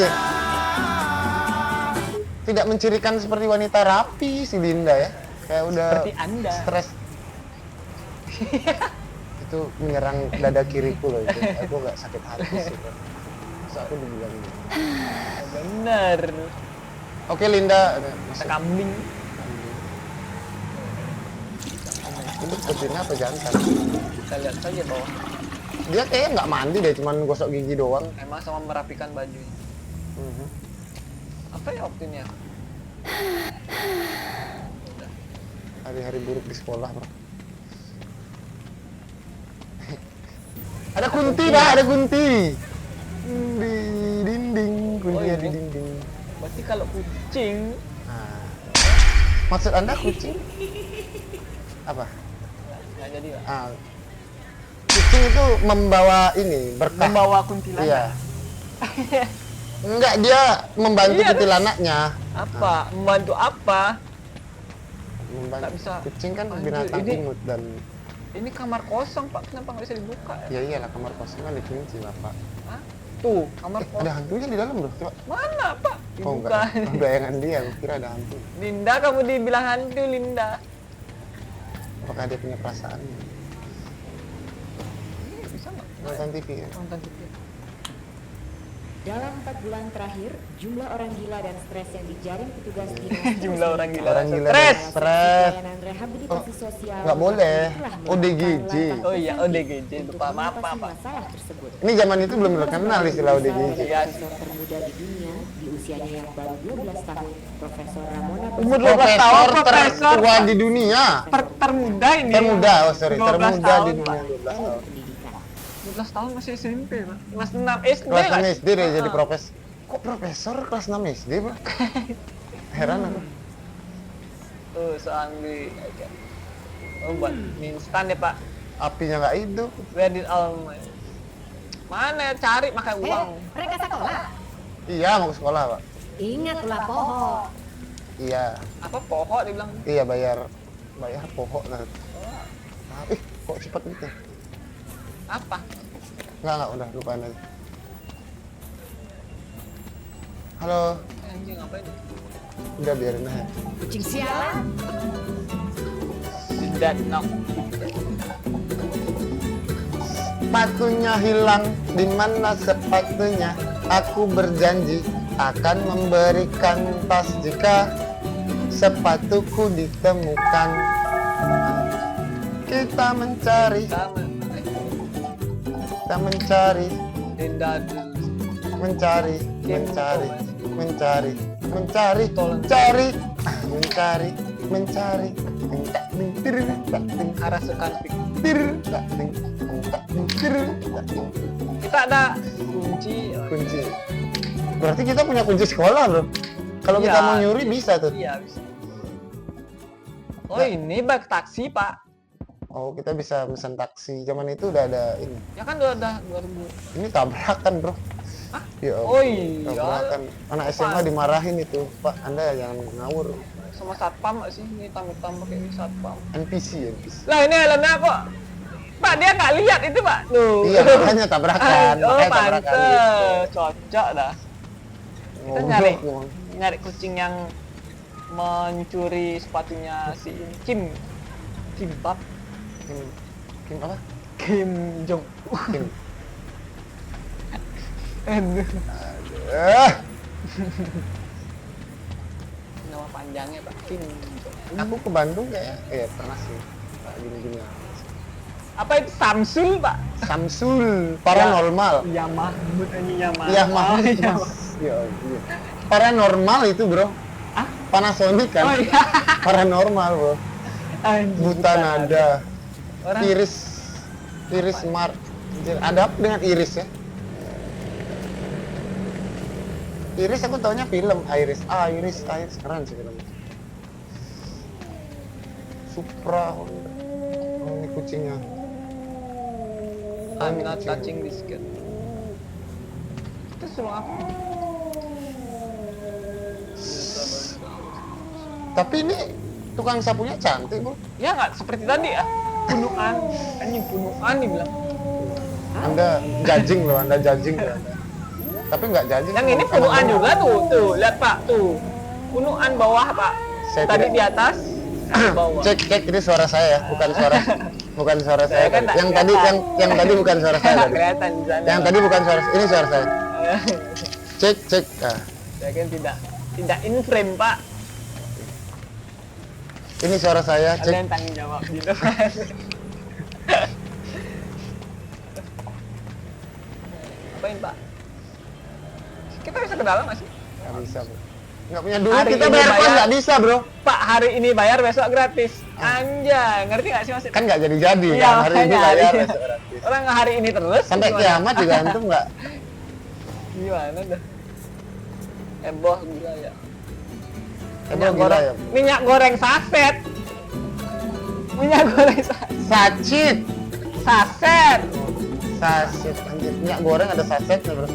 ya. Tidak mencirikan seperti wanita rapi si Linda ya. Kayak udah Seperti Anda. stres. Itu menyerang dada kiriku loh itu. Aku gak sakit hati sih. Terus aku dibilang gitu. Bener. Oke Linda, Kita kambing. itu betina apa jantan? Kita lihat saja bawah. Dia kayaknya nggak mandi deh, cuman gosok gigi doang. Emang sama merapikan bajunya. Apa ya waktunya? Hari-hari buruk di sekolah, bro. Ada kunti, Pak, ada kunti. Di dinding, kunti Oh, di ini? dinding. Berarti kalau kucing Nah, maksud Anda kucing? Apa? nggak jadi lah. Ah, kucing itu membawa ini berkah. Membawa kuntilanak. Iya. Enggak, dia membantu Iya, kuntilanaknya. Apa? Membantu apa? Membantu. Nggak bisa. Kucing kan Anjir, binatang ini- imut dan Ini kamar kosong Pak, kenapa nggak bisa dibuka ya? ya iyalah kamar kosong kan dikunci lah, Pak. Hah? Tuh, kamar Ada kosong. hantunya di dalam, bro. Coba. Mana Pak? Oh Dibuka. enggak, bayangan dia, aku kira ada hantu. Linda, kamu dibilang hantu Linda. Apakah dia punya perasaan? Bisa nggak? Nonton TV ya? Nonton TV. Dalam 4 bulan terakhir, jumlah orang gila dan stres yang dijaring petugas dinas Jumlah orang gila. Orang gila Stres. dan stres. Layanan rehabilitasi sosial nggak boleh. telah melakukan ODGJ. langkah Oh iya, preventif ODGJ. untuk Lupa, maaf, mengatasi maaf. masalah tersebut. Ini zaman itu belum terkenal istilah ODGJ. Iya. Profesor termuda di dunia di usianya yang baru 12 tahun, Profesor Ramona Umur 12 tahun, Profesor Profesor. tertua di dunia. Termuda ini. Termuda, oh sorry, 12 termuda tahun, di dunia Pak. 12 tahun. pendidikan. 12 tahun masih SMP, Pak. Kelas 6 SD. Kelas 6 nggak? SD dia jadi Ah. profesor. Kok profesor kelas 6 SD, bro? Heran aku. Tuh, soal di... Oh, buat mie instan ya, Pak. Apinya nggak hidup. Where did all my... Mana ya? Cari pakai uang. Mereka sekolah. Iya, mau ke sekolah, Pak. Ingat ulah pohon. Iya, Apa pohon dibilang? iya bayar pokok lah. Ih, kok cepat gitu? Apa? Enggak, udah lupain aja. Halo, Anjing apa itu? udah biarin aja. Kucing sialan. Tidak, no. Sepatunya hilang, di mana sepatunya? Aku berjanji akan memberikan tas jika sepatuku ditemukan. Kita mencari, Sama. kita mencari, Tidak. mencari, mencari, mencari, mencari, mencari, mencari, mencari, Arah sekantik. kunci. Kita ada kunci. Berarti kita punya kunci sekolah, bro. Kalau kita Iya. mau nyuri bisa tuh. Iya, bisa. Oh, ini bak taksi, Pak. Oh, kita bisa pesan taksi. Zaman itu udah ada ini. Ya kan udah ada 2000. Ini tabrakan, bro. Hah? Ya, Oh iya. tabrakan. Anak SMA dimarahin itu, Pak. Anda jangan ngawur. Sama satpam nggak sih? Ini tamu-tamu kayak satpam. NPC. Lah ini helmnya kok. Pak, dia nggak lihat itu, Pak. Tuh. Iya, makanya tabrakan. Oh, Makanya tabrakan gitu. pantes. Cocok dah. Kita Ngobrol, nyari kucing yang mencuri sepatunya si Kim. Kimbab. Kim apa? Kim Jong. Kim. Aduh. Eh, Nama panjangnya, Pak. Kim Jong. aku ke Bandung kayak, pernah sih. Kayak gini-gini. Apa itu Samsul, Pak? Samsul, paranormal. Ya Mahmud ini ya Mahmud. Iya, Mahmud. Ya, Mas. Iya, iya. Paranormal itu, bro. Ah? Panasonic kan? Oh iya. Paranormal, bro. Anjing, Buta nada. Orang Iris smart. Anjir, ada apa dengan Iris ya? Iris aku taunya film Iris. Iris keren sih film. Supra. Oh, ini kucingnya. I'm not touching this cat. Itu suruh apa? Tapi ini tukang sapunya cantik, bro. Ya nggak seperti tadi ya. Punuan, anjing punuan dibilang. Anda judging loh, Anda judging loh. Anda. Tapi nggak jadi. Yang ini punuan juga tuh, lihat Pak, tuh. Punuan bawah Pak. Saya Tadi tidak- di atas, di bawah. Cek ini suara saya ya, bukan suara saya. kan tak Yang tadi kelihatan. yang tadi bukan suara saya tadi. Kelihatan di sana. Yang tadi bukan suara, ini suara saya. Cek. Ah, Saya kan tidak in frame Pak. ini suara saya. Cek. Kalian tanggung jawab gitu. Apain Pak? Kita bisa ke dalam nggak sih? Nggak bisa, bro. Nggak punya duit, Hari kita ini bayar kos bayar. nggak bisa, bro. Pak, hari ini bayar, besok gratis. Anjay, ngerti nggak sih maksudnya? Kan nggak jadi-jadi Iya, kan, hari ini makanya bayar, hari- besok gratis. Orang hari ini terus. Sampai gimana? kiamat juga antum nggak. Gimana dah? Heboh gila ya. Emang gila ya. Minyak goreng saset. Minyak goreng Sacit. saset. Saset, anjir. Minyak goreng ada sasetnya, bro.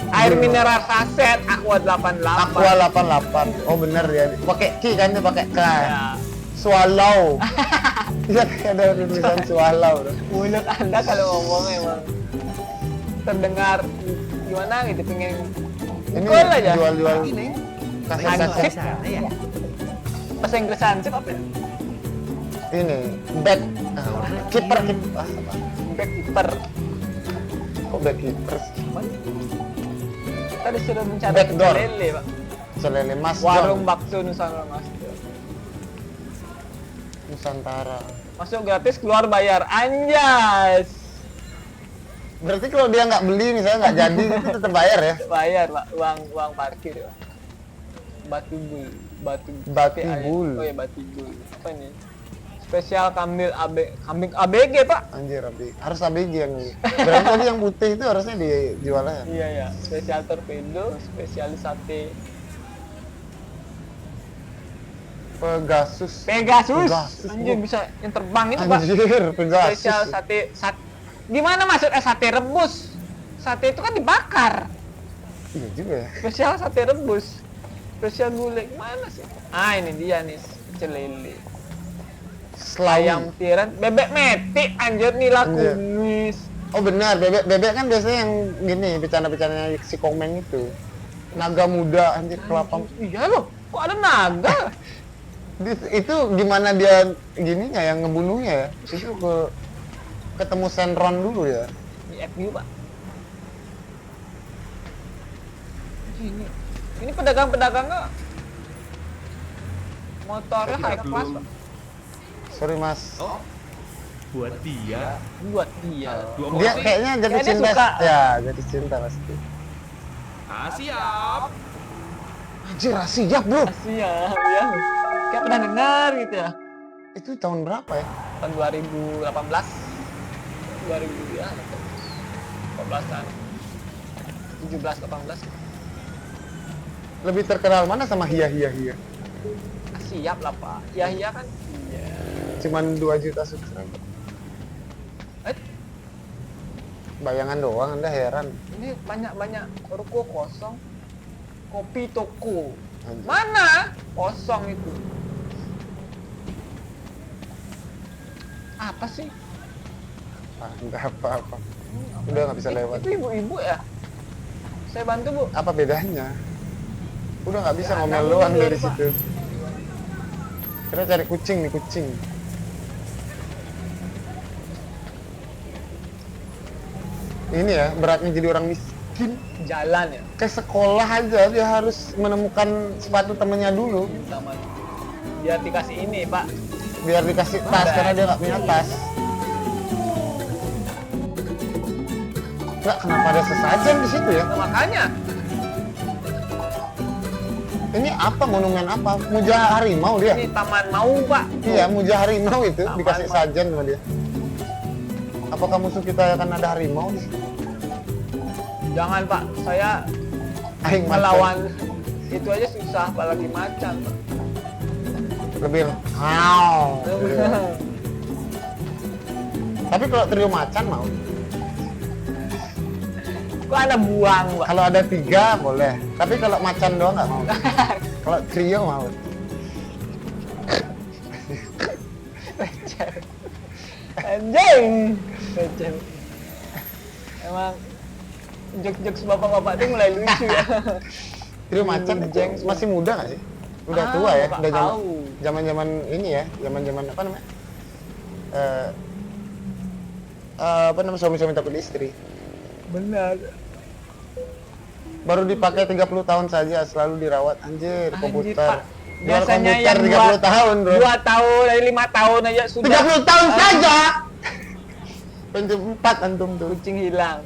Air mineral saset Aqua 88. Aqua 88. Oh bener ya. Pakai Ki kan dia pakai K. Ya. Swallow. Iya kayak ada tulisan swallow, bro. Mulut Anda kalau ngomong emang terdengar gimana gitu, pengen Ini pukul aja. jual-jual Hansip. kaset-kaset. Bahasa Inggris hansip apa ya? Ini back kiper apa? Backkeeper. Kok back kiper? Kita disuruh mencari Backdoor. lele, Pak. Selele Mas Warung John, bakso Nusantara Mas. Nusantara. Masuk gratis, keluar bayar. Anjas. Berarti kalau dia nggak beli misalnya nggak jadi itu tetap bayar ya? Bayar, Pak. Uang parkir, Pak. Batu bul. Batu PAI. bul. Oh ya, batu bul. Apa ini? Spesial kambing ABG, Pak. Anjir, harus ABG yang ini. Berarti tadi yang putih itu harusnya dijual aja. Iya ya, spesial torpedo, spesialis sate Pegasus. Pegasus. Pegasus, Anjir, Bu. bisa yang terbang itu, Pak. Anjir, Pegasus. Spesial sate. Gimana maksudnya sate rebus? Sate itu kan dibakar. Iya juga ya. Spesial sate rebus. Spesial gulai mana sih? Ah, ini dia nih, pecel lele. Ayam Ayam. tiran, bebek meti, anjir nila Anjir. kumis. Oh benar, bebek kan biasanya yang gini, bercanda-bercandanya si Komeng itu. Naga muda, anjir kelapa. Iya loh, kok ada naga? Itu gimana dia gininya yang ngebunuhnya ya? Itu ketemu Senron dulu ya. Di FU, Pak. Ini pedagang-pedagangnya motornya Saya high tidak class, belum. Pak. Sorry mas. Oh, buat dia. Buat dia. Dua Dia porsi. kayaknya jatuh Kayaknya cinta. suka. Ya, jatuh cinta pasti. Ah, siap. Anjir, siap bro. Asia, ya. Kayak pernah dengar gitu ya. Itu tahun berapa ya? Tahun 2018. 2000 ya. 18-an. 17 18. Lebih terkenal mana sama Hiya. Siap lah, Pak. Ya kan. Iya. Cuman 2 juta subscriber. Eh, Bayangan doang, Anda heran. ini banyak-banyak ruko kosong. Kopi toko. Anjir. Mana? Kosong itu. Apa sih? Ah, enggak apa-apa. Udah nggak bisa lewat. Itu ibu-ibu ya? Saya bantu, Bu. Apa bedanya? Udah nggak bisa Ya, ngomel ada doang mundur, dari Pak. situ. Kita cari kucing nih, kucing. Ini ya, beratnya jadi orang miskin. Jalan ya. Ke sekolah aja dia harus menemukan sepatu temennya dulu. Sama biar dikasih ini, Pak. Biar dikasih tas, karena dia nggak punya tas. Nggak, kenapa ada sesajen di situ ya? Nah, makanya Ini apa, monumen apa? Muja harimau dia? ini taman mau, Pak. Iya, muja harimau itu Taman, dikasih Pak. sajen sama dia. Apakah musuh kita akan ada harimau di situ? Jangan, Pak. Saya Aing macan. melawan itu aja susah, apalagi macan, Pak. Lebih hau. Tapi kalau trio macan mau. Kok ada buang, Pak? Kalau ada 3 boleh. Tapi kalau macan doang nggak mau. Kalau trio mau. Receh. Anjing. Receh. Emang jokes bapak-bapak tuh mulai lucu ya. Itu Macan Jeng. masih muda nggak sih? Udah Ah, tua ya, nggak udah tahu. zaman ini ya, zaman apa namanya? Apa namanya, suami-suami takut istri. Benar. Baru dipakai 30 tahun saja, selalu dirawat. Anjir, komputer. Pak. Jual Biasanya komputer yang 30 tahun, bro. 2 tahun, dari 5 tahun aja sudah. 30 tahun saja. Pencet 4 antum tuh. Kucing hilang.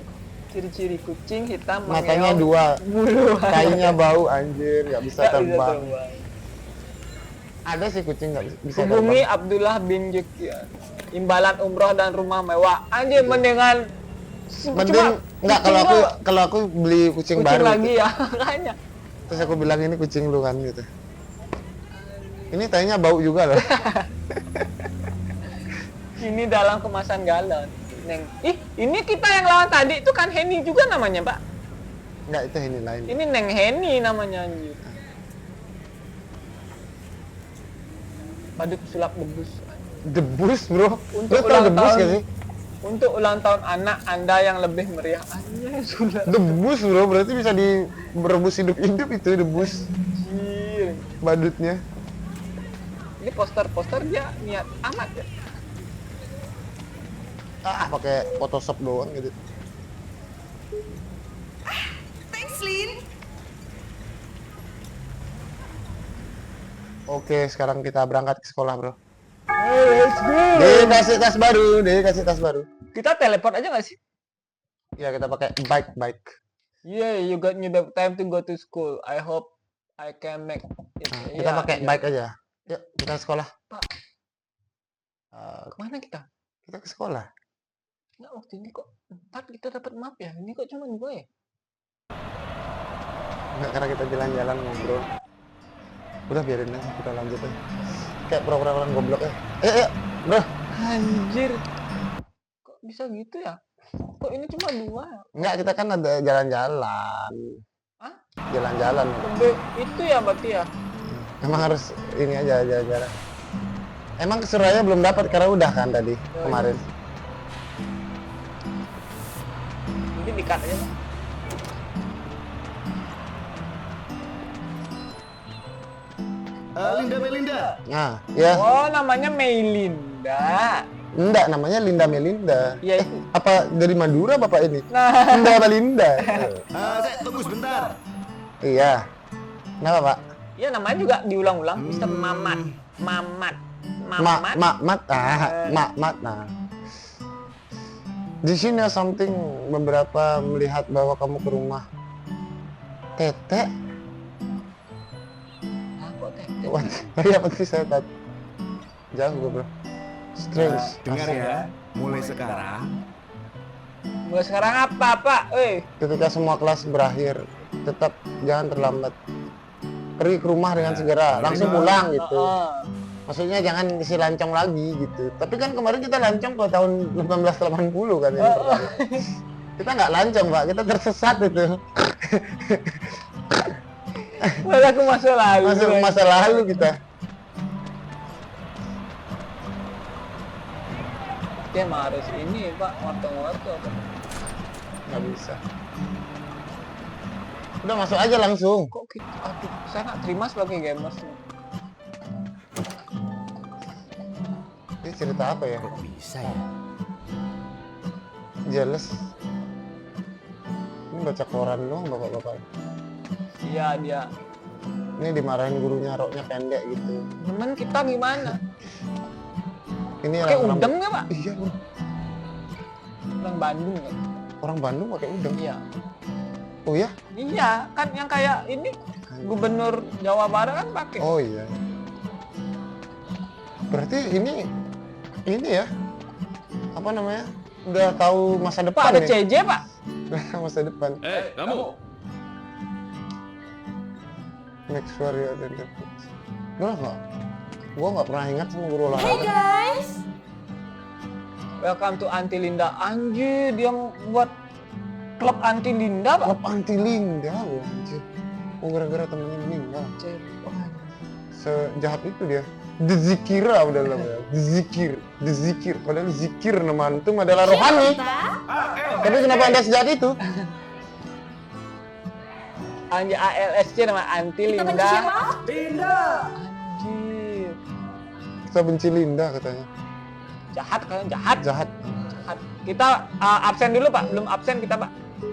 Ciri-ciri kucing hitam Matanya mengeong, 2, bulu kainya bau, anjir, nggak bisa nggak bisa terbang. terbang. Ada sih kucing nggak bisa Hubungi terbang. Abdullah bin Jekian. Imbalan umroh dan rumah mewah. Anjir, mendingan Mending nggak, kalau aku beli kucing, kucing baru lagi gitu. ya. Makanya. Terus aku bilang ini kucing lu kan gitu. Ini tanya bau juga loh. Ini dalam kemasan galon. Neng. Ih, ini kita yang lawan tadi itu kan Henny juga namanya, Pak. Nggak, itu ini lain. Ini Neng Henny namanya anjir. Badut sulap debus. Debus, bro. Untuk Lu tau ulang debus tahun. gak sih? Untuk ulang tahun anak Anda yang lebih meriah. Anjir, sulap. Debus, bro. Berarti bisa direbus hidup-hidup itu debus. Anjir. Badutnya. Ini poster-poster dia niat amat ya. Pakai Photoshop doang gitu. Thanks, Lin. Oke, sekarang kita berangkat ke sekolah, bro. Let's go. Dikasih tas baru. Kita teleport aja nggak sih? Ya, kita pakai bike. Yeah, you got new time to go to school. I hope I can make it. Nah, kita pakai bike aja. Yuk, kita ke sekolah. Pak. Kemana kita? Kita ke sekolah. Nggak, waktu ini kok 4 kita dapat map ya. Ini kok cuma 2 ya? Enggak, karena kita jalan-jalan ngobrol. Udah biarin aja, kita lanjut aja. Kayak program goblok ya. Ayo, bro. Anjir. Kok bisa gitu ya? Kok ini cuma 2 ya? Enggak, kita kan ada jalan-jalan. Hah? Jalan-jalan. Lebih itu ya berarti ya? Emang harus ini aja jalan-jalan. Emang ke Suraya belum dapat karena udah kan tadi kemarin. Mungkin di-cut aja, Pak. Linda Melinda. Nah, ya. Oh, namanya Meilinda. Enggak, namanya Linda Melinda. Iya itu. Apa dari Madura Bapak ini? Nah, Linda Melinda. Saya tunggu sebentar. Iya. Kenapa, Pak? iya namanya juga diulang-ulang. Mr. Mamat. Mamat. Mamat. Mat. Nah. Di sini something beberapa melihat bahwa kamu ke rumah. Tete? Ah, kok tete? What? Iya, apa sih saya tadi? Jauh gue, bro. Strange. Dengar ya, mulai sekarang Mulai sekarang apa, Pak? Ketika semua kelas berakhir, tetap jangan terlambat. Pergi ke rumah dengan segera, langsung pulang gitu. Maksudnya jangan isi lancong lagi gitu. Tapi kan kemarin kita lancong ke tahun 1980 kan ya. Kita nggak lancong, Pak. Kita tersesat itu. Malah ke masa lalu. Masuk ke masa lalu kita. Dia mah harus ini, Pak. Warto-warto. Nggak bisa. Udah masuk aja langsung. Kok gitu? Aduh, saya nggak terima sebagai gamers. Ini cerita apa ya? kok bisa ya? Jealous. Ini baca koran doang bapak-bapak. Iya, dia. Ini dimarahin gurunya, roknya pendek gitu. Temen kita gimana? Ini Pakai orang udeng nggak, Pak? Iya, bro. Orang Bandung ya? Orang Bandung pakai udeng. Iya. Oh ya? Iya, kan yang kayak ini Gubernur Jawa Barat kan pakai. Oh iya. Berarti ini ya? Apa namanya? Udah tahu masa Pak, depan ada nih. CJ, Pak. Udah tahu masa depan. Kamu. Make sure you attend. Gua nggak pernah ingat sama guru olahraga. Hey guys. Welcome to Anti Linda. Anjir, dia buat klub Anti Linda, Pak. Klub anti Linda, wah, anjir. Oh, gara-gara temennya meninggal. Anjir, wah. Sejahat itu dia. Dzikira udah namanya. Dzikir. Padahal zikir nama antum adalah rohani. Tapi kenapa Anda sejahat itu? Anjir, ALSC nama Anti Kita benci Linda. siapa? Anjir. Kita benci Linda katanya. Jahat kan, jahat. Jahat. Jahat. Kita absen dulu, Pak. Belum absen kita, Pak.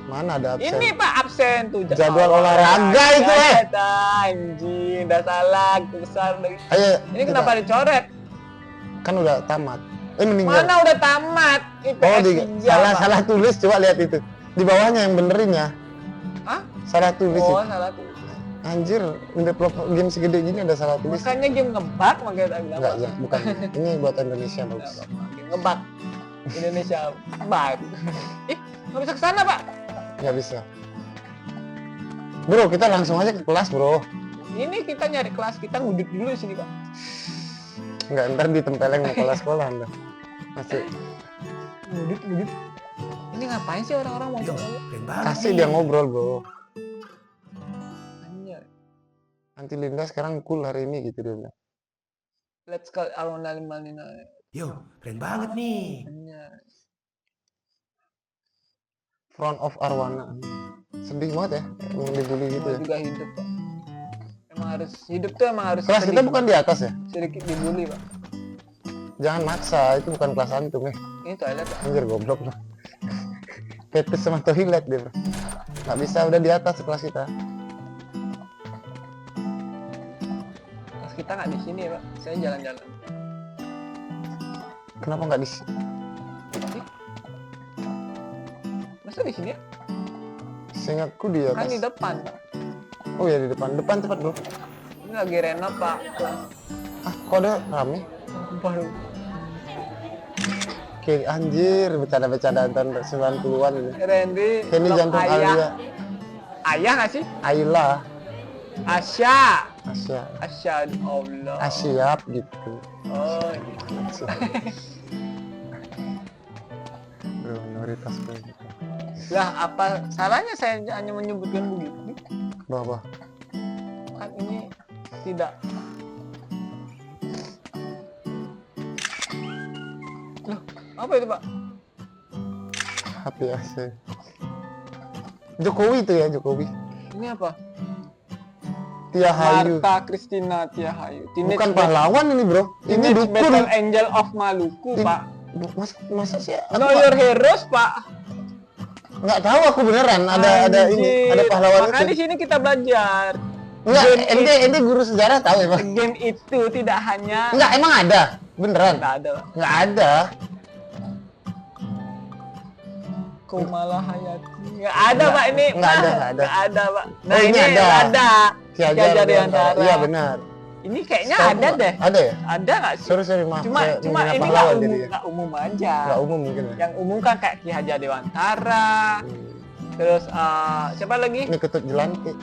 Mana ada absen? Ini, Pak, absen tuh. Jadwal olahraga itu, Anjir, udah salah, besar lagi. Ayo. Ini kenapa dicoret? Kan udah tamat. Meninggal. Mana udah tamat? Oh, IPS 3, salah Pak. salah tulis, coba lihat itu. Di bawahnya yang benerin ya. Hah? Salah tulis Oh, itu. salah tuh. Anjir, develop game segede gini ada salah tulis. Makanya game ngebug, makanya tak bilang. Enggak, ya, bukan. Ini buatan Indonesia bagus. Game ngebug. Indonesia bug. Ih, nggak bisa ke sana, Pak. Nggak bisa. Bro, kita langsung aja ke kelas, bro. Ini kita nyari kelas, kita ngudut dulu di sini, Pak. Nggak, ntar ditempeleng mau kelas sekolah anda. Masih Ngudut. Ini ngapain sih orang-orang mau Yo, coba? keren banget. kasih nih. dia ngobrol, bro. Anjir. Nanti Linda sekarang cool hari ini gitu dia bilang. Let's call Aruna Limanina. Yo, keren banget nih. Anjir. Front of Arwana. Sedih banget ya, emang dibully gitu Gua ya. juga hidup, Pak. Emang harus hidup tuh emang harus Kelas kita sedikit- bukan di atas ya? sedikit dibully, Pak. Jangan maksa, itu bukan kelas antum ya. Ini toilet, Pak. Anjir goblok loh. Petis sama toilet dia, bro. Nggak bisa, udah di atas kelas kita. Kelas kita nggak di sini, Pak. Saya jalan-jalan. Kenapa nggak di sini? Masa di sini? Ya? Seingatku di Kan atas. di depan, Pak. Oh ya di depan, depan cepat bro. Ini lagi renov, Pak. Kelas. Ah, kok ada rame? Baru. Oke, anjir, bercanda-bercanda tahun 90-an ini. Randy, Ini vlog jantung ayah. Alia, Ayah nggak sih? Ayla, Asya. Asia, Asya, Allah. Asiap gitu. Oh, gitu. Bro, minoritas bro. Lah, apa salahnya saya hanya menyebutkan begitu? Bahwa Kan ini tidak. Loh, apa itu, Pak? HP AC. Jokowi itu ya, Jokowi. Ini apa? Tia Hayu. Marta Christina Tiahayu. Bukan pahlawan ini bro. Ini Teenage dukun. Battle Angel of Maluku, Tin- Pak. Masa sih? Aku Know your heroes, Pak. nggak tahu aku beneran ada ini, ada Anjir. pahlawan Makanya di itu. sini kita belajar. Enggak, Game ente guru sejarah tahu ya, Bang? Game itu tidak hanya Enggak, emang ada. Beneran. nggak ada, Pak. Nggak ada. Kumala Hayati. Nggak ada, Pak, ini. Nggak ada, nggak ada. Nggak ada, Pak. Nah, Oh, ini ini ada. ada. Ki Hajar Dewantara. Iya benar. Ini kayaknya Setahu ada aku deh. Ada ya? Ada nggak sih? Sorry maaf. Cuma saya cuma menghina ini pahlawan jadi ya. nggak umum aja. Nggak umum mungkin ya. Yang umum kan kayak Ki Hajar Dewantara. Terus siapa lagi? Ini ketut jelantik.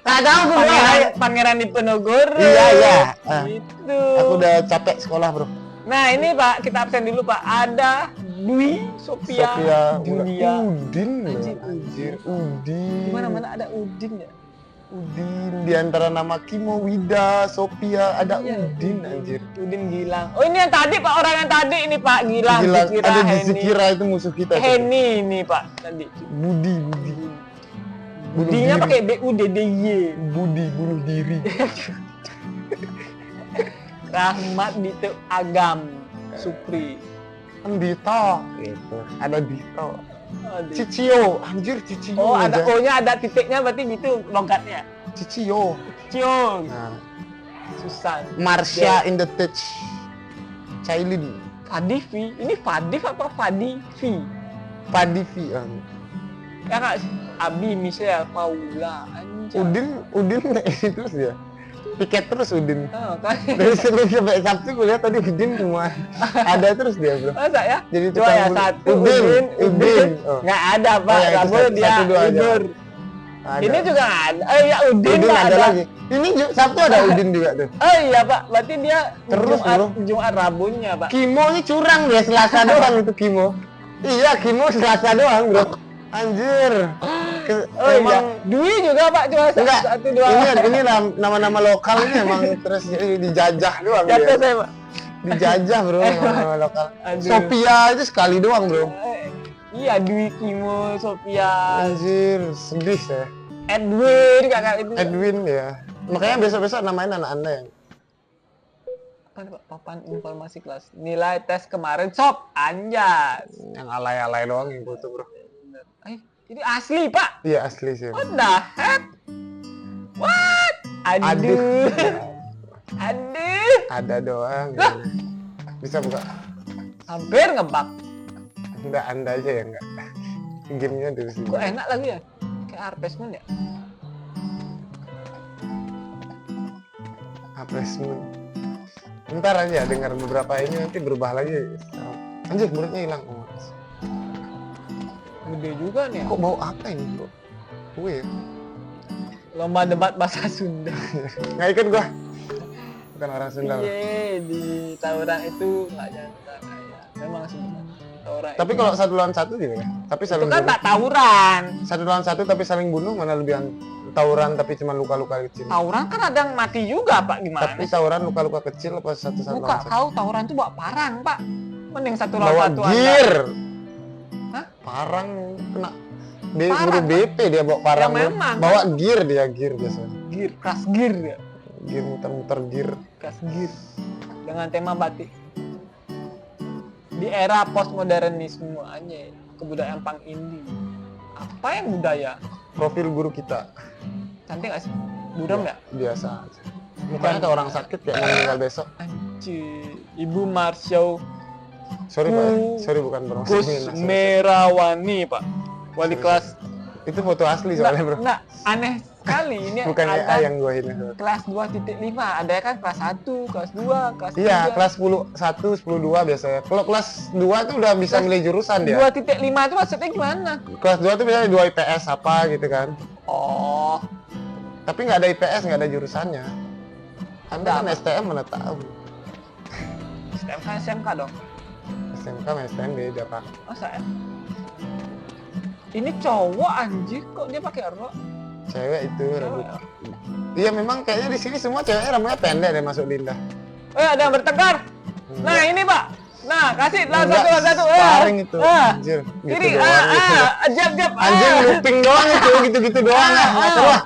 Nggak tahu aku bro. Pangeran Diponegoro. Iya iya. Ah, Gitu. aku udah capek sekolah bro. Nah ini Pak, kita absen dulu Pak. Ada Dwi Sophia Dunia. Udin loh. Anjir, Anjir, Udin. Di mana-mana ada Udin ya. Udin di antara nama Kimo, Wida, Sophia ada Iya, Udin anjir. Udin Gilang. Oh ini yang tadi Pak, orang yang tadi ini Pak Gilang. Gila, Zikira, ada di Henny. Zikira itu musuh kita. tuh. Henny ini Pak tadi. Budi. Bunuh Budinya diri. pakai BUDDY. Budi bunuh diri. Rahmat Dito Agam Supri. Dito gitu. Ada Dito. Aduh. Cicio, anjir Cicio. Oh ada aja. O-nya ada titiknya berarti gitu logatnya. Cicio. Ciong. Nah, Susan. Marsha in the touch. Cailin. Fadivi. Ini Fadif apa Fadivi? Padivi. Ya nggak sih? Abi Michelle Paula. Anjay. Udin terus dia. Piket terus Udin. Oh, kan. Dari Senin sampai Sabtu kuliah tadi Udin semua. Ada terus dia bro. Masa ya? Jadi Coba ya tukang satu Udin. Udin. Oh. Nggak ada Pak. Oh, ya, itu Rabu satu- dia satu dua aja. tidur. Ada. Ini juga nggak ada. Ya Udin, Udin Pak ada lagi. Ini Sabtu ada Udin juga tuh. Oh iya Pak. Berarti dia Terus, Jumat, bro. Jumat Rabunya Pak. Kimo ini curang dia Selasa doang itu Kimo. Iya Kimo Selasa doang bro. Anjir. Oh iya. Dwi juga Pak cuma Enggak. satu dua. Ini nama-nama lokal ini emang terus dijajah doang Jatuh dia. saya Pak. Dijajah bro nama lokal. Aduh. Sophia itu sekali doang bro. Iya, Dwi, Kimo, Sofian, Anjir, sedih saya. Edwin, kakak itu. Edwin ya. Makanya besok-besok namain anak anda yang Apa nih, Pak? Papan informasi kelas. Nilai tes kemarin, sob, anjas. yang alay-alay doang yang foto bro. Ini asli, Pak. Iya asli sih. What the heck? What? Aduh. Aduh. Ada doang. Bisa buka. Hampir ngebak. Enggak, anda aja ya enggak. Gamenya dari sini. Kok enak lagi ya? Kayak Harvest Moon ya? Apresmen. Ntar aja dengar beberapa ini nanti berubah lagi. Anjir, mulutnya hilang. Oh, Gede juga nih. kok bau apa ini bro? Kue ya? Lomba debat bahasa Sunda. Nggak ikut gua. Bukan orang Sunda. Bro. Iya, di tawuran itu nggak nyata kayak. Memang sebenarnya tawuran. Tapi itu- kalau satu lawan satu gimana? Tapi itu saling kan bunuh. tak tawuran. Satu lawan satu tapi saling bunuh mana lebih tawuran tapi cuma luka-luka kecil. Tawuran kan ada yang mati juga, Pak. Gimana? Tapi tawuran luka-luka kecil apa satu-satu Buka lawan satu? kau tawuran tuh bawa parang, Pak. Mending satu lawan Bawa satu gear. Hah? Parang kena. Dia Parang, guru BP dia bawa parang. Ya, memang, Bawa gear dia gear biasanya. Gear, kelas gear ya. Gear muter-muter gear. Kelas gear. Dengan tema batik. Di era postmodernisme aja, kebudayaan punk indie. Apa yang budaya? Profil guru kita Cantik gak sih? Buram ya? biasa aja. Mukanya kayak orang sakit kayak mau meninggal besok. Anjir. Ibu Marshaw Sorry Pak, sorry bukan promosi. Kusmerawani, Pak. Wali kelas. Itu foto asli soalnya bro. Nah, aneh sekali. Ini Bukan ada AI yang gua ini. kelas 2.5. Ada kan kelas 1, kelas 2, kelas 3. Iya, kelas 10 1, 10 2 biasanya. Kalau kelas 2 tuh udah bisa Kelas milih jurusan dia. 2.5 itu maksudnya gimana? Kelas 2 tuh biasanya 2 IPS apa gitu kan. Oh, Tapi nggak ada IPS, nggak ada jurusannya. Anda kan Ada. STM mana tahu. STMK SMK dong. SMK sama STM beda Pak. Masa ya? Ini cowok anjir, kok dia pakai rok? Cewek itu rambut. Cewek. Iya memang kayaknya di sini semua ceweknya rambutnya pendek deh masuk Linda. Ada yang bertengkar. Nah, ini, Pak. Nah, kasih lah Enggak, satu. sparring itu. Anjir, gitu Kiri, doang gitu. jab. Anjing looping doang itu, gitu-gitu doang lah. Nggak seru lah.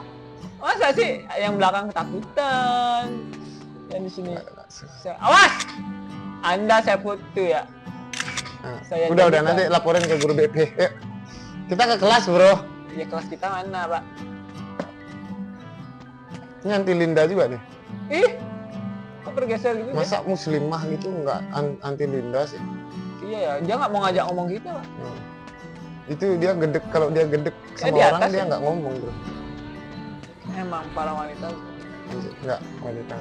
Masa sih yang belakang ketakutan? Yang di sini. Awas! Anda saya foto ya. Nah, Saya udah jadikan. nanti laporin ke guru BP. Yuk. Kita ke kelas, Bro. Ya kelas kita mana, Pak? Ini anti Linda juga nih. Ih, kok bergeser gitu? Masa muslimah gitu nggak anti Linda sih? Iya ya, dia nggak mau ngajak ngomong gitu, Pak. Hmm. Itu dia gedek, kalau dia gedek sama di orang atas dia ya? nggak ngomong, Bro. Emang para wanita. Anjir, nggak wanita.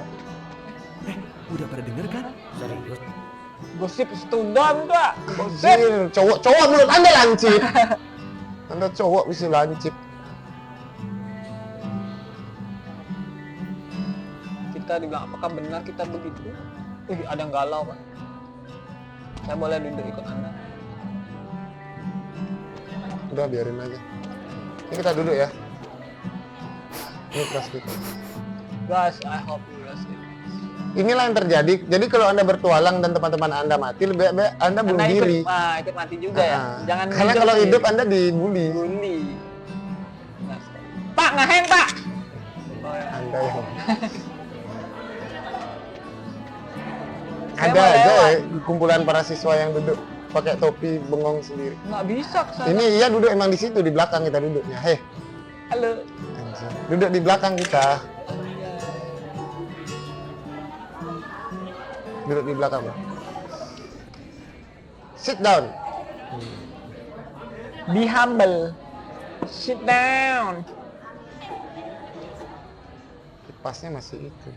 Udah pada denger kan? Serius? Gosip setundon, Pak. Gosip. Anjir, cowok mulut Anda lancip. Anda cowok bisa lancip. Kita dibilang apakah benar kita begitu? Ada yang galau, Pak. Saya boleh duduk ikut Anda. Udah biarin aja. Ini kita duduk ya. Ini kelas kita. Guys, I hope you guys it. Inilah yang terjadi. Jadi kalau Anda bertualang dan teman-teman Anda mati, lebih baik Anda bunuh Anda diri. ikut mati juga ya. Nah, Jangan karena kalau hidup Anda dibully. bully. Nah, Pak, ngeheng, Pak. Oh, ya. Anda yang Saya ada mau aja lewat. ya, kumpulan para siswa yang duduk pakai topi bengong sendiri. Nggak bisa ke sana. Ini iya duduk emang di situ di belakang kita duduknya. Hei, Halo. anjir. Duduk di belakang kita. Duduk di belakang. Bro. Sit down. Be humble. Sit down. Kipasnya masih itu.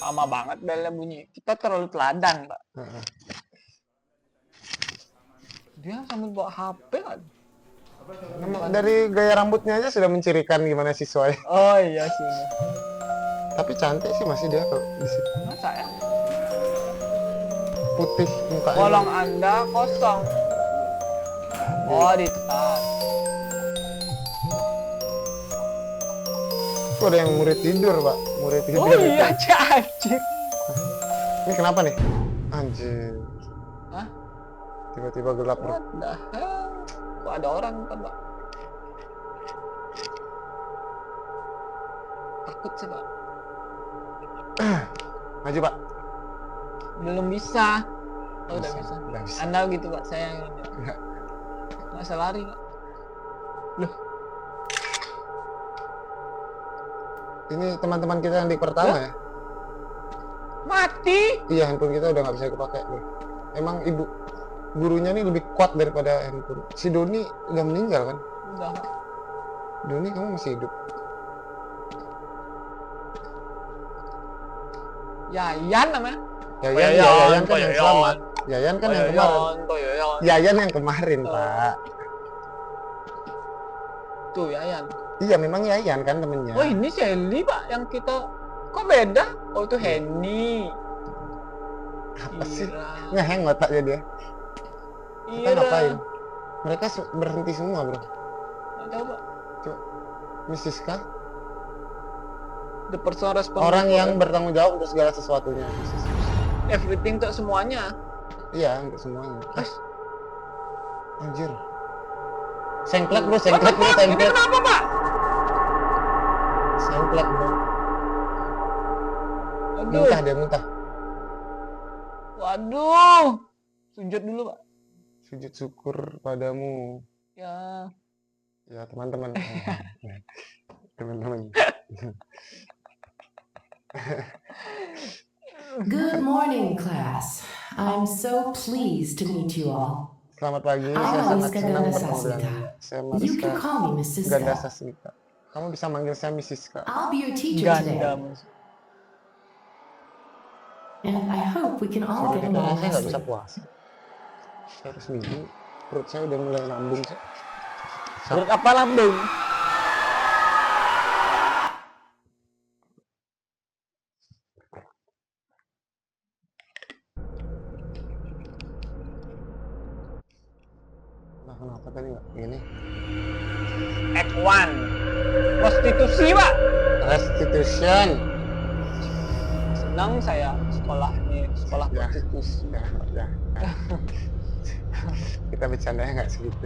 Lama banget belnya bunyi. Kita terlalu teladan, Pak. Heeh. Dia sambil bawa HP kan? Dari gaya rambutnya aja sudah mencirikan gimana siswanya. Oh iya sih. Tapi cantik sih masih dia kalau di situ. Masa ya? Putih mukanya. Kolong Anda kosong. Oh, di tas. Kok ada yang murid tidur, Pak? Murid tidur. Oh iya, anjir. Ini kenapa nih? Anjir. Hah? Tiba-tiba gelap bro. What the hell? Kok ada orang kan, Pak? Takut sih, Pak. Maju pak. Belum bisa. Oh, udah bisa. Udah bisa. Anda gitu, Pak. Saya yang ini. Enggak. Nggak usah lari, Pak. Loh, Ini teman-teman kita yang di pertama ya. mati. Iya, handphone kita udah nggak bisa kepake bro. Emang ibu gurunya nih lebih kuat daripada handphone. Si Doni udah meninggal kan? Udah, Pak. Doni kamu masih hidup. Yayan namanya. Yayan kan yang selamat. Yayan kan yang kemarin. Yayan. Yayan yang kemarin pak. Tuh, Yayan. Iya memang Yayan kan temennya. Oh, ini Shelly, Pak, yang kita kok beda? Oh, itu Henny. Apa sih? Ira. Ngeheng otaknya dia. Kita Ira. ngapain? Mereka berhenti semua bro. Nggak tahu, Pak. Coba. Miss Siska, The person responsible orang yang for bertanggung jawab untuk segala sesuatunya. Miss Siska. everything untuk semuanya. Iya untuk semuanya. Terus, Anjir. Sengklek bro, sengklek bro, ini sengklek. kenapa, Pak? Sengklek bro. Aduh. Muntah dia muntah. Waduh. Sujud dulu, Pak. Sujud syukur padamu. Ya. Ya teman-teman. Teman-teman. Good morning, class. I'm so pleased to meet you all. Selamat pagi, saya I'm sangat Mariska senang Ganda bertemu dengan Sasmita. saya You Mariska can call me Miss Ganda Siska. Sasmita. Kamu bisa manggil saya Miss Siska. I'll be your teacher Ganda. today, and I hope we can all Sorry, get kayaknya along saya nggak nicely. bisa puasa. Saya harus minum. Perut saya udah mulai lambung. Sih. Perut apa lambung? Nah, kenapa tadi nggak ini? Act 1. Prostitusi, Pak. Restitution. Senang saya sekolah ini, sekolah Ya. prostitusi. Ya. Kita bercandanya nggak segitu.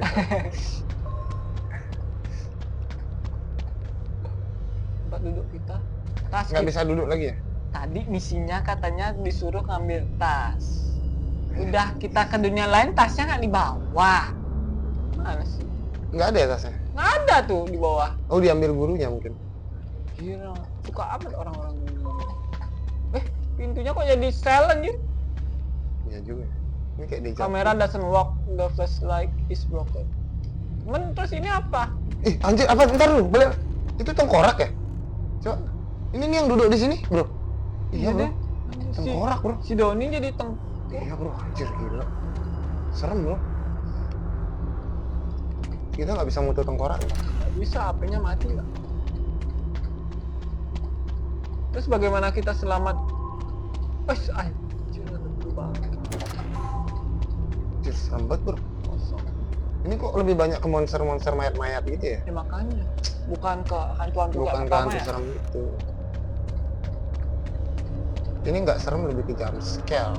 Tempat duduk kita. Tas Nggak kita. bisa duduk lagi ya? Tadi misinya katanya disuruh ngambil tas. Udah kita ke dunia lain, tasnya nggak dibawa. Mana sih? Nggak ada ya tasnya? Nggak ada tuh di bawah. Oh diambil gurunya mungkin. Gila, suka amat orang-orang ini. Pintunya kok jadi sel anjir? Iya juga. Ini kayak di Kamera doesn't work, the flashlight is broken. Men, terus ini apa? Ih anjir apa? Bentar dulu. Boleh. Itu tengkorak ya? Coba. Ini nih yang duduk di sini bro. Iya bro. deh. Anjir, Tengkorak bro. Si Doni jadi Iya bro. Anjir gila. Serem bro. Kita nggak bisa mutu tengkorak. Nggak bisa, HP-nya mati lah. Terus bagaimana kita selamat? Anjir, banget. Anjir serem banget bro. Kosong. Ini kok lebih banyak ke monster-monster mayat-mayat gitu ya? Ya makanya, bukan ke hantu-hantu Bukan nggak ke pertama hantu ya? serem itu. Ini nggak serem, lebih ke jump scare.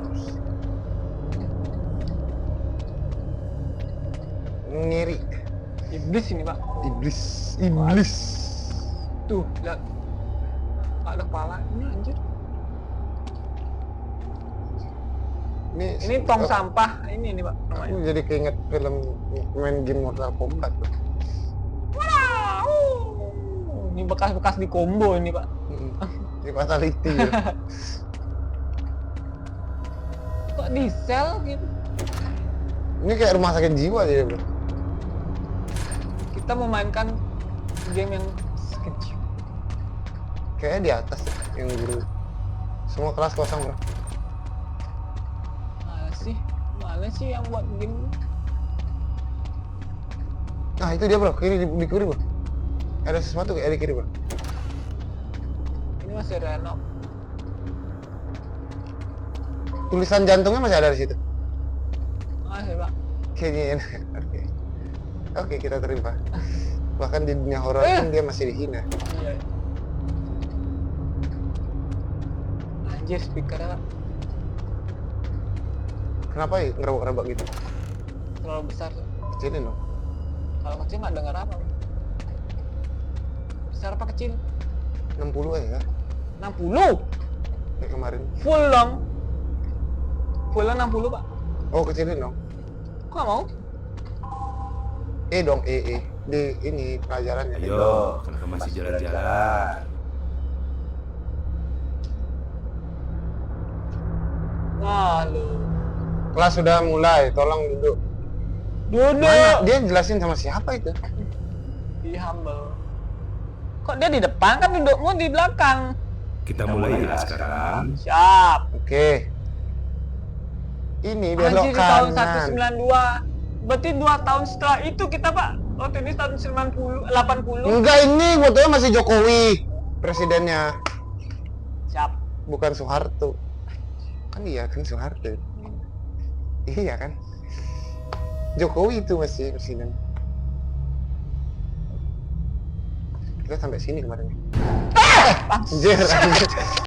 Ngeri. Iblis ini, Pak. Iblis. Iblis. Tuh, lihat. Nggak ada kepalanya, anjir. Ini tong sampah. Ini Pak Aku namanya. jadi keinget film main game Mortal Kombat. Wow. Ini bekas-bekas di combo ini, Pak. Ini fatality ya. Kok di sel gitu? Ini kayak rumah sakit jiwa dia bro. Kita memainkan game yang kecil. Kayaknya di atas yang guru. Semua kelas kosong bro. Mana sih yang buat game? Nah itu dia bro, kiri di kiri bro. Ada sesuatu kayak di kiri bro. Ini masih renov. Tulisan jantungnya masih ada di situ. Masih, Pak. Kayaknya enak. Oke, kita terima. Bahkan di dunia horor pun dia masih dihina. Iya. Anjir, speakernya. Kenapa ya ngerebak-rebak gitu? terlalu besar. Kecilin dong. Kalau kecil nggak dengar apa. Besar apa kecil? 60 aja. 60. Kayak kemarin. Full dong. Fullnya 60 pak. Oh, kecilin dong. Kok nggak mau? Dong, di ini pelajarannya. Ayo, kenapa masih jalan-jalan? Nah lu. Kelas sudah mulai, tolong duduk. Duduk. Mana? Dia jelasin sama siapa itu? Di humble. Kok dia di depan kan dudukmu di belakang? Kita mulai ya sekarang. Siap. Oke. Ini belok Anjir di tahun kanan. 192. Berarti 2 tahun setelah itu kita pak. Waktu ini tahun 90, 80. Enggak, ini fotonya masih Jokowi presidennya, Siap. bukan Soeharto. Kan iya kan Soeharto. Iya kan? Jokowi itu masih presiden. Kita sampai sini kemarin. Anjir.